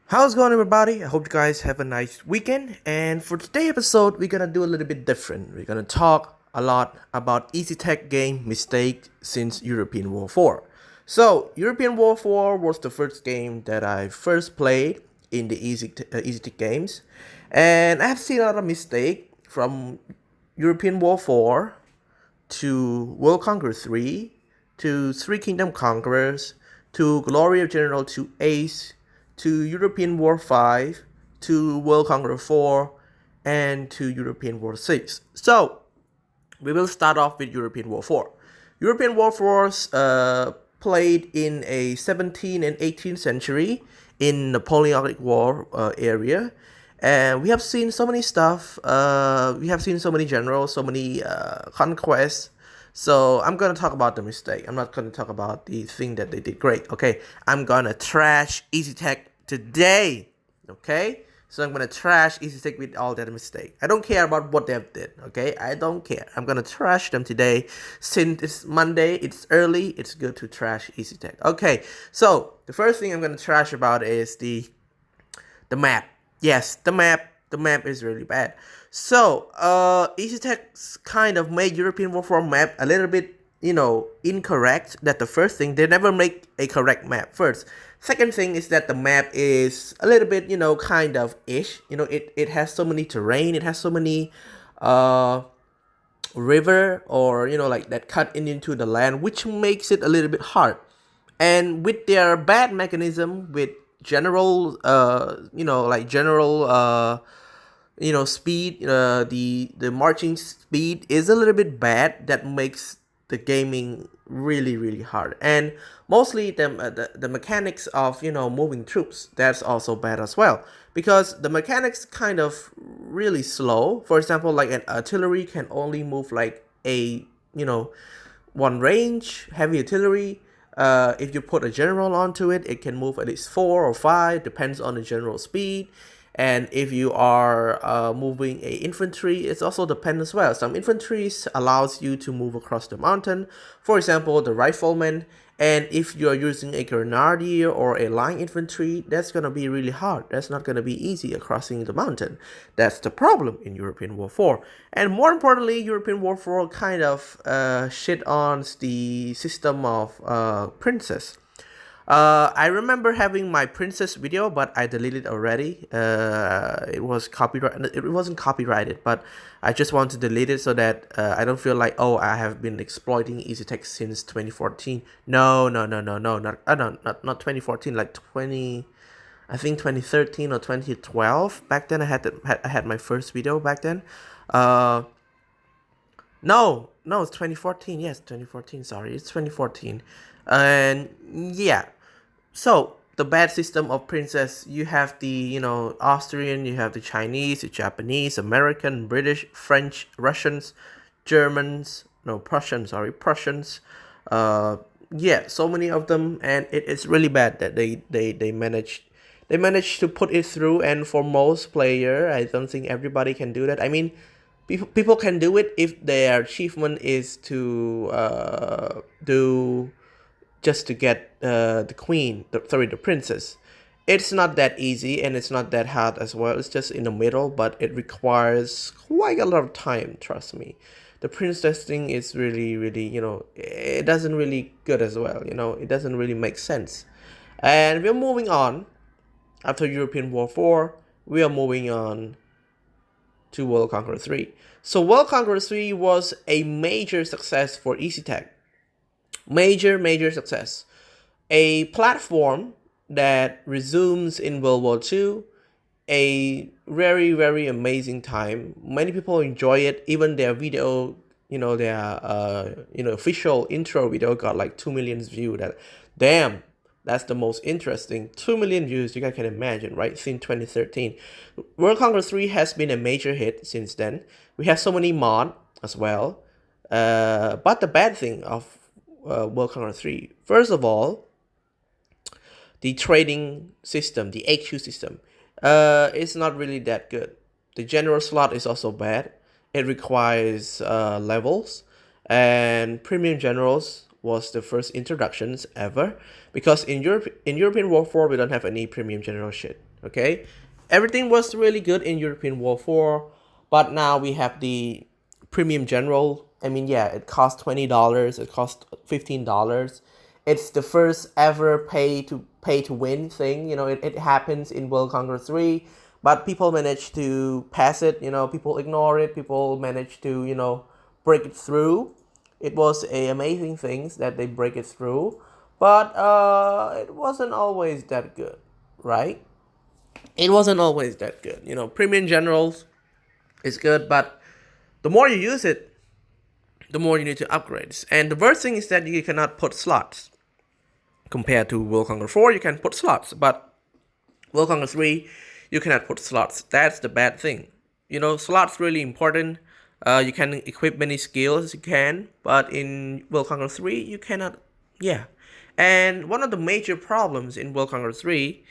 How's it going, everybody? I hope you guys have a nice weekend. And for today's episode, we're gonna do a little bit different. We're gonna talk a lot about Easytech game mistake since European War 4. So, European War 4 was the first game that I first played in the Easytech games, and I have seen a lot of mistake from European War 4 to World Conqueror 3, to Three Kingdom Conquerors, to Glory of General to Ace, to European War 5, to World Conqueror 4, and to European War 6. So, we will start off with European War 4. European War 4 played in a 17th and 18th century in Napoleonic War area. And we have seen so many stuff. We have seen so many generals, so many conquests. So I'm gonna talk about the mistake. I'm not gonna talk about the thing that they did great. Okay, I'm gonna trash Easytech today. Okay, so I'm gonna trash Easytech with all that mistake. I don't care about what they did. Okay, I don't care. I'm gonna trash them today. Since it's Monday, it's early. It's good to trash Easytech. Okay, so the first thing I'm gonna trash about is the map. Yes, the map. The map is really bad. So, Easytech kind of made European War 4 map a little bit, incorrect. That the first thing, they never make a correct map first. Second thing is that the map is a little bit, kind of ish. It has so many terrain. It has so many, river or like that cut into the land, which makes it a little bit hard. And with their bad mechanism with general general speed, the marching speed is a little bit bad. That makes the gaming really hard. And mostly the mechanics of moving troops, that's also bad as well, because the mechanics kind of really slow. For example, like an artillery can only move like a one range heavy artillery. If you put a general onto it, it can move at least 4 or 5, depends on the general speed. And if you are moving a infantry, it's also depends as well. Some infantry allows you to move across the mountain. For example, the rifleman. And if you're using a grenadier or a line infantry, that's gonna be really hard. That's not gonna be easy crossing the mountain. That's the problem in European War 4. And more importantly, European War 4 kind of shit on the system of princess. I remember having my princess video, but I deleted it already. It was copyright. It wasn't copyrighted, but I just want to delete it so that I don't feel like, oh, I have been exploiting Easytech since 2014. No, not 2014. Like 20, I think 2013 or 2012. Back then, I had my first video back then. No, it's 2014. Yes, 2014. Sorry, it's 2014. And yeah, so the bad system of princess, you have the Austrian, you have the Chinese, the Japanese, American, British, French, Russians, Germans, no Prussians, sorry, Prussians. Yeah, so many of them, and it's really bad that they managed to put it through. And for most player, I don't think everybody can do that. I mean, people can do it if their achievement is to do just to get the queen, the princess. It's not that easy and it's not that hard as well. It's just in the middle, but it requires quite a lot of time, trust me. The princess thing is really, it doesn't really good as well, it doesn't really make sense. And we're moving on. After European War 4, we are moving on to World Conqueror 3. So World Conqueror 3 was a major success for Easytech. Major success. A platform that resumes in World War II. A very amazing time. Many people enjoy it. Even their video, their official intro video got like 2 million views. Damn, that's the most interesting. 2 million views, you guys can imagine, right? Since 2013. World Conqueror 3 has been a major hit since then. We have so many mods as well. But the bad thing of World Conqueror 3, first of all, the trading system, the HQ system, is not really that good. The general slot is also bad. It requires levels, and premium generals was the first introductions ever, because in European War 4 we don't have any premium general shit. Okay, everything was really good in European War 4, but now we have the premium general. I mean, yeah, it costs $20. It costs $15. It's the first ever pay to win thing. It happens in World Conqueror 3, but people manage to pass it. People ignore it. People manage to break it through. It was a amazing thing that they break it through, but it wasn't always that good, right? It wasn't always that good. Premium generals is good, but the more you use it, the more you need to upgrade. And the worst thing is that you cannot put slots. Compared to World Conqueror 4, you can put slots, but World Conqueror 3, you cannot put slots. That's the bad thing. Slots really important. You can equip many skills you can, but in World Conqueror 3, you cannot. Yeah. And one of the major problems in World Conqueror 3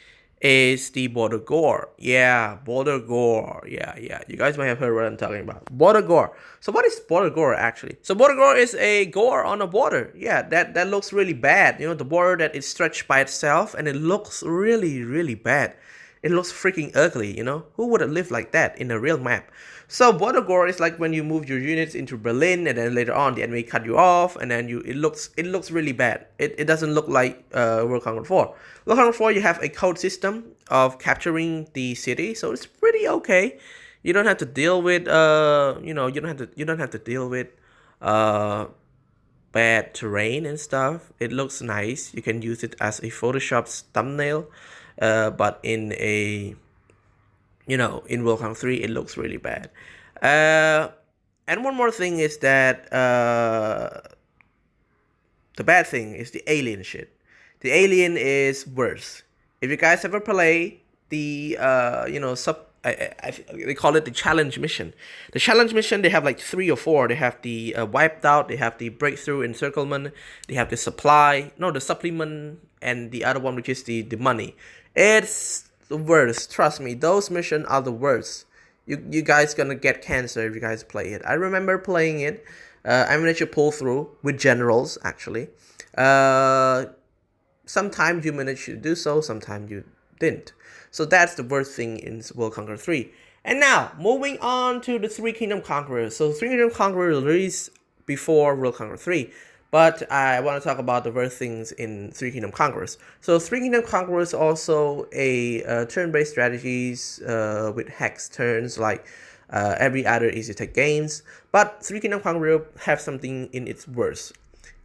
is the border gore. Yeah, border gore. Yeah. You guys might have heard what I'm talking about. Border gore. So what is border gore actually? So border gore is a gore on a border. Yeah, that looks really bad. The border that is stretched by itself, and it looks really, really bad. It looks freaking ugly. Who would have lived like that in a real map? So border gore is like when you move your units into Berlin, and then later on the enemy cut you off, and then it looks really bad. It doesn't look like World Conqueror 4. World Conqueror 4, you have a code system of capturing the city, so it's pretty okay. You don't have to deal with you don't have to deal with bad terrain and stuff. It looks nice. You can use it as a Photoshop thumbnail, but in World Conqueror 3, it looks really bad. And one more thing is that the bad thing is the alien shit. The alien is worse. If you guys ever play the they call it the challenge mission. The challenge mission, they have like 3 or 4. They have the wiped out, they have the breakthrough encirclement, they have the the supplement, and the other one, which is the money. It's the worst. Trust me, those missions are the worst. You guys gonna get cancer if you guys play it. I remember playing it. I managed to pull through with generals actually. Sometimes you managed to do so, sometimes you didn't. So that's the worst thing in World Conqueror 3. And now, moving on to the Three Kingdom Conquerors. So Three Kingdom Conquerors released before World Conqueror 3. But I want to talk about the worst things in Three Kingdom Conquerors. So Three Kingdom Conquerors also a turn-based strategies with hex turns like every other Easytech games. But Three Kingdom Conquerors have something in its worst.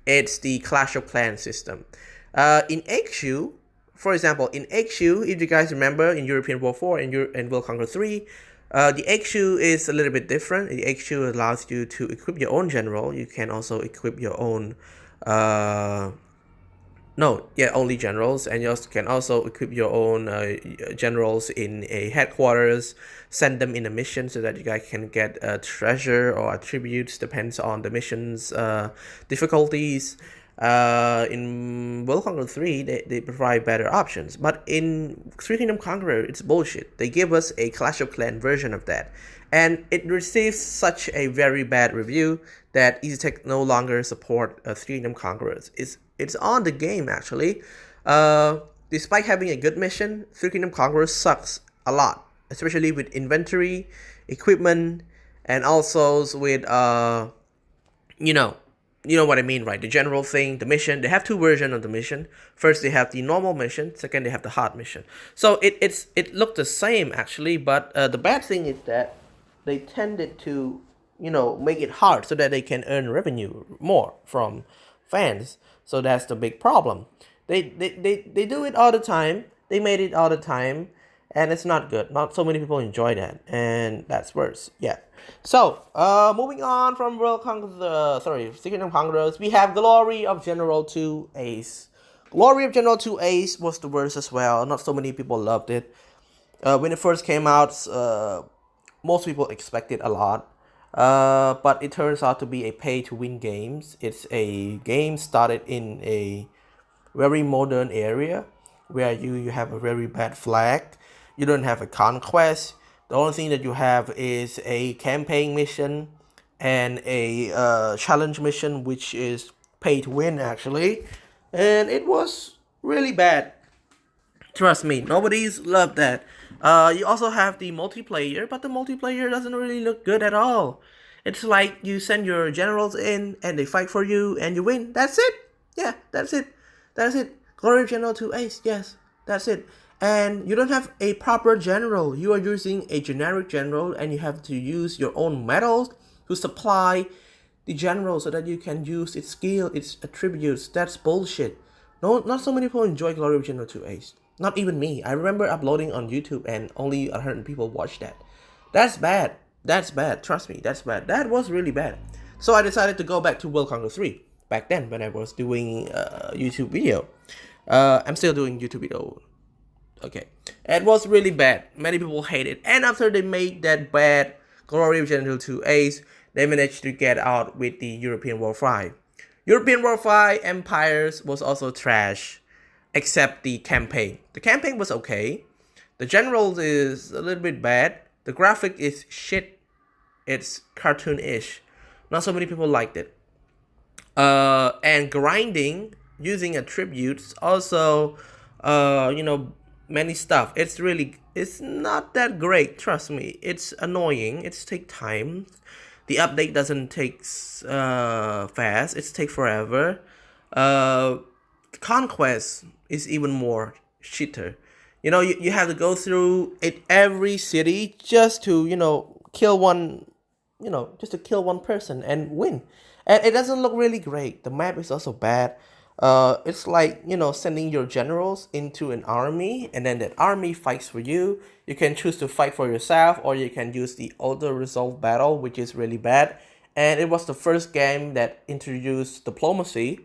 It's the Clash of Clans system. In HQ, for example, in HQ, if you guys remember, in European War 4 and World Conqueror 3, the HQ is a little bit different. The HQ allows you to equip your own general. You can also equip your own, only generals, and you can also equip your own generals in a headquarters, send them in a mission so that you guys can get a treasure or attributes, depends on the mission's difficulties. In World Conqueror 3, they provide better options. But in Three Kingdom Conqueror, it's bullshit. They give us a Clash of Clans version of that. And it receives such a very bad review that Easytech no longer support Three Kingdom Conquerors. It's on the game, actually. Despite having a good mission, Three Kingdom Conquerors sucks a lot. Especially with inventory, equipment, and also with, you know what I mean, right? The general thing, the mission. They have 2 versions of the mission. First, they have the normal mission. Second, they have the hard mission. So it looked the same actually, but the bad thing is that they tended to, make it hard so that they can earn revenue more from fans. So that's the big problem. They do it all the time. They made it all the time, and it's not good. Not so many people enjoy that, and that's worse. Yeah. So, moving on from Kingdom Conquerors, we have Glory of General 2 Ace. Glory of General 2 Ace was the worst as well. Not so many people loved it. When it first came out, most people expected a lot. But it turns out to be a pay-to-win game. It's a game started in a very modern area where you have a very bad flag. You don't have a conquest. The only thing that you have is a campaign mission and a challenge mission, which is pay to win actually. And it was really bad. Trust me, nobody's loved that. You also have the multiplayer, but the multiplayer doesn't really look good at all. It's like you send your generals in and they fight for you and you win. That's it. Yeah, that's it. That's it. Glory General to Ace. Yes, that's it. And you don't have a proper general. You are using a generic general and you have to use your own medals to supply the general so that you can use its skill, its attributes. That's bullshit. No, not so many people enjoy Glory of General 2 Ace. Not even me. I remember uploading on YouTube and only 100 people watched that. That's bad. That's bad. Trust me, that's bad. That was really bad. So I decided to go back to World Conqueror 3 back then when I was doing YouTube video. I'm still doing YouTube video. Okay. It was really bad. Many people hate it. And after they made that bad Glory of General 2 Ace, they managed to get out with the European War 5. European War 5 Empires was also trash, except the campaign. The campaign was okay. The generals is a little bit bad. The graphic is shit. It's cartoonish. Not so many people liked it. And grinding using attributes also, many stuff. It's not that great. Trust me, it's annoying. It's take time. The update doesn't take fast. It's take forever. Conquest is even more shitter. You have to go through it every city just to kill one, just to kill one person and win. And it doesn't look really great. The map is also bad. It's like sending your generals into an army and then that army fights for you. You can choose to fight for yourself or you can use the auto resolve battle, which is really bad. And it was the first game that introduced diplomacy.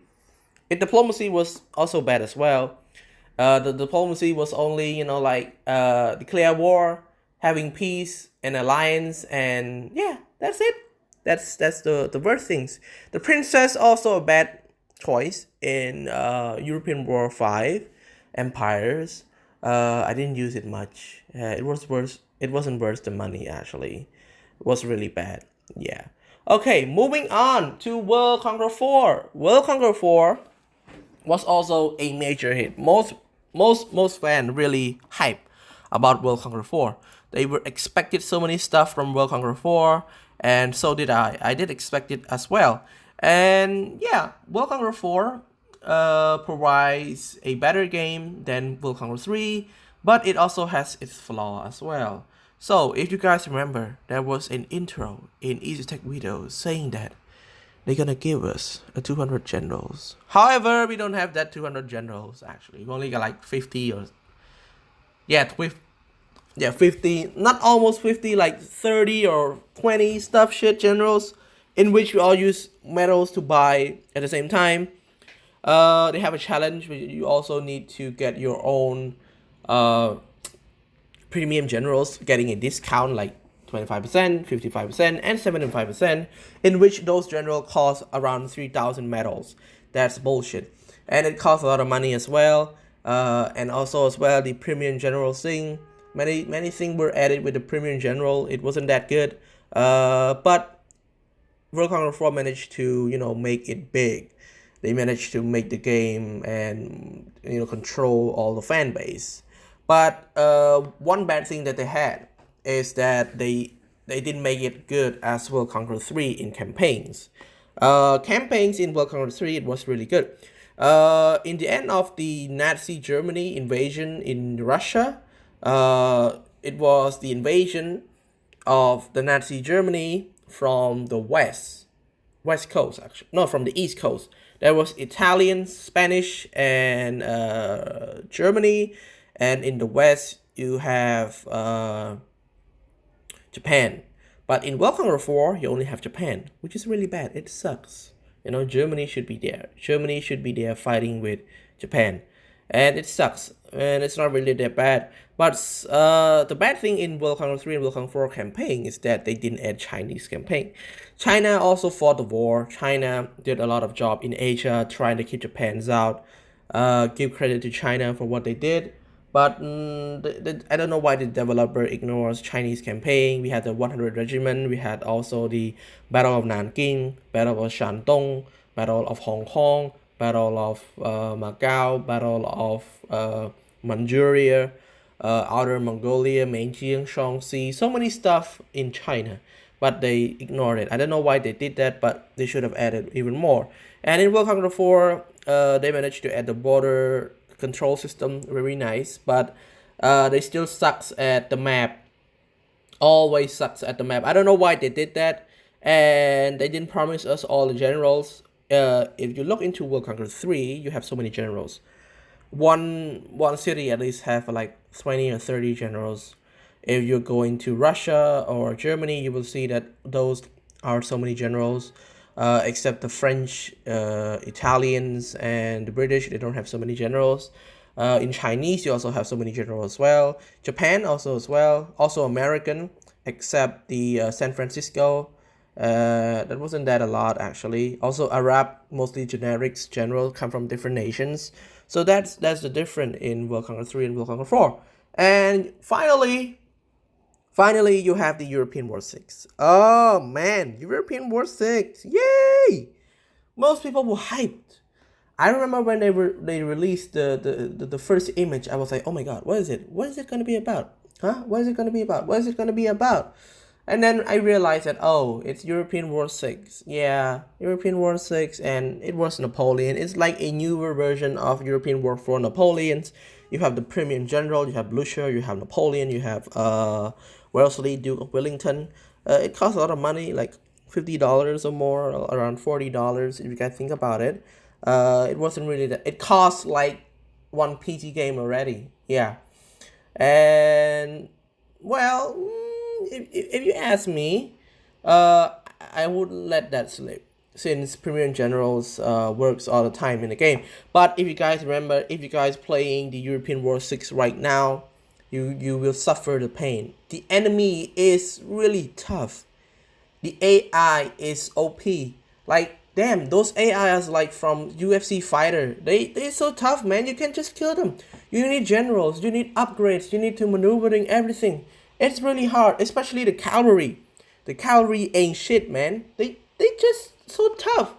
Diplomacy was also bad as well. The diplomacy was only declare war, having peace and alliance, and yeah, that's it. That's the worst things. The princess also a bad choice in European War 5 Empires. I didn't use it much. It was worth. It wasn't worth the money actually. It was really bad. Yeah. Okay, moving on to World Conqueror 4. World Conqueror 4 was also a major hit. Most fans really hype about World Conqueror 4. They were expected so many stuff from World Conqueror 4, and so did I. I did expect it as well. And yeah, World Conqueror 4 provides a better game than World Conqueror 3, but it also has its flaw as well. So if you guys remember, there was an intro in Easytech video saying that they're gonna give us a 200 generals. However, we don't have that 200 generals actually. We only got like 50 or 50, not almost 50, like 30 or 20 stuff shit generals, in which we all use medals to buy at the same time. They have a challenge where you also need to get your own premium generals, getting a discount like 25%, 55%, and 75%, in which those generals cost around 3,000 medals. That's bullshit. And it costs a lot of money as well. And also as well, the premium general thing. Many things were added with the premium general. It wasn't that good. But World Conqueror 4 managed to, make it big. They managed to make the game and, control all the fan base. But one bad thing that they had is that they didn't make it good as World Conqueror 3 in campaigns. Campaigns in World Conqueror 3, it was really good. In the end of the Nazi Germany invasion in Russia, it was the invasion of the Nazi Germany from the west coast actually. No, from the east coast. There was Italian, Spanish, and Germany, and in the west you have Japan. But in World Conqueror 4, you only have Japan, which is really bad. It sucks. Germany should be there. Germany should be there fighting with Japan. And it sucks. And it's not really that bad. But the bad thing in World Conqueror 3 and World Conqueror 4 campaign is that they didn't add Chinese campaign. China also fought the war. China did a lot of job in Asia trying to keep Japan's out. Give credit to China for what they did. But I don't know why the developer ignores Chinese campaign. We had the 100 Regiment. We had also the Battle of Nanking, Battle of Shandong, Battle of Hong Kong, Battle of Macau, Battle of Manchuria, Outer Mongolia, Beijing, Shaanxi, so many stuff in China, but they ignored it. I don't know why they did that, but they should have added even more. And in World Conqueror 4, they managed to add the border control system, very nice, but they still sucks at the map. Always sucks at the map. I don't know why they did that, and they didn't promise us all the generals. If you look into World Conqueror 3, you have so many generals. One city at least have like 20 or 30 generals. If you're going to Russia or Germany, you will see that those are so many generals. Except the French, Italians, and the British, they don't have so many generals. In Chinese, you also have so many generals as well. Japan also as well. Also American, except the San Francisco. That wasn't that a lot actually. Also Arab, mostly generics general come from different nations. So that's the difference in World Conqueror 3 and World Conqueror 4. And finally, you have the European War 6. Oh man, European War 6. Yay! Most people were hyped. I remember when they released the first image, I was like, oh my god, what is it? What is it gonna be about? Huh? What is it gonna be about? What is it gonna be about? And then I realized that, oh, it's European War 6. Yeah, European War 6, and it was Napoleon. It's like a newer version of European War 4 Napoleons. You have the Premium General, you have Blucher, you have Napoleon, you have Wellesley, Duke of Wellington. It costs a lot of money, like $50 or more, around $40 if you guys think about it. It wasn't really that. It cost like one PC game already. Yeah, and well, if you ask me, I wouldn't let that slip since Premium Generals works all the time in the game. But if you guys remember, if you guys playing the European War 6 right now, you will suffer the pain. The enemy is really tough. The AI is OP. Like, damn, those AIs like from UFC fighter, they're so tough, man. You can't just kill them. You need generals, you need upgrades, you need to maneuvering everything. It's really hard, especially the cavalry. The cavalry ain't shit, man. They just so tough.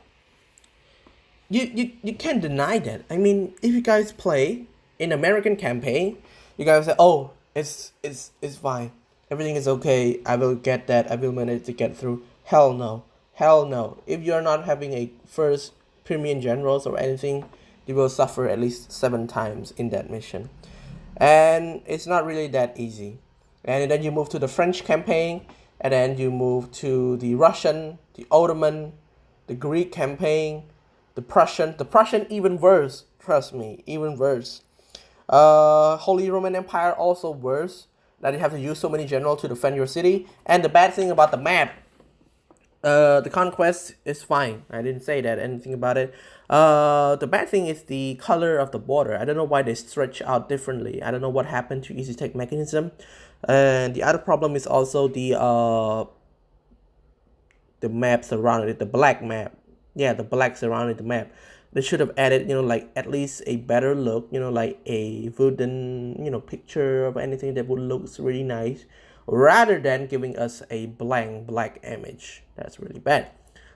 You can't deny that. I mean, if you guys play in American campaign, you guys say, oh, it's fine. Everything is okay. I will get that. I will manage to get through. Hell no. Hell no. If you're not having a first Premium Generals or anything, you will suffer at least 7 times in that mission. And it's not really that easy. And then you move to the French campaign, and then you move to the Russian, the Ottoman, the Greek campaign, the Prussian even worse, trust me, even worse. Holy Roman Empire also worse, that you have to use so many generals to defend your city. And the bad thing about the map, the conquest is fine. I didn't say that anything about it. The bad thing is the color of the border. I don't know why they stretch out differently. I don't know what happened to Easytech mechanism. And the other problem is also the map surrounding it, the black map. Yeah, the black surrounding the map. They should have added, like at least a better look, like a wooden, picture of anything that would look really nice, rather than giving us a blank black image. That's really bad.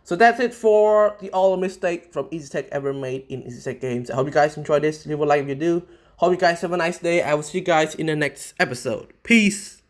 So that's it for the all mistake from Easytech ever made in Easytech games. I hope you guys enjoyed this. Leave a like if you do. Hope you guys have a nice day. I will see you guys in the next episode. Peace.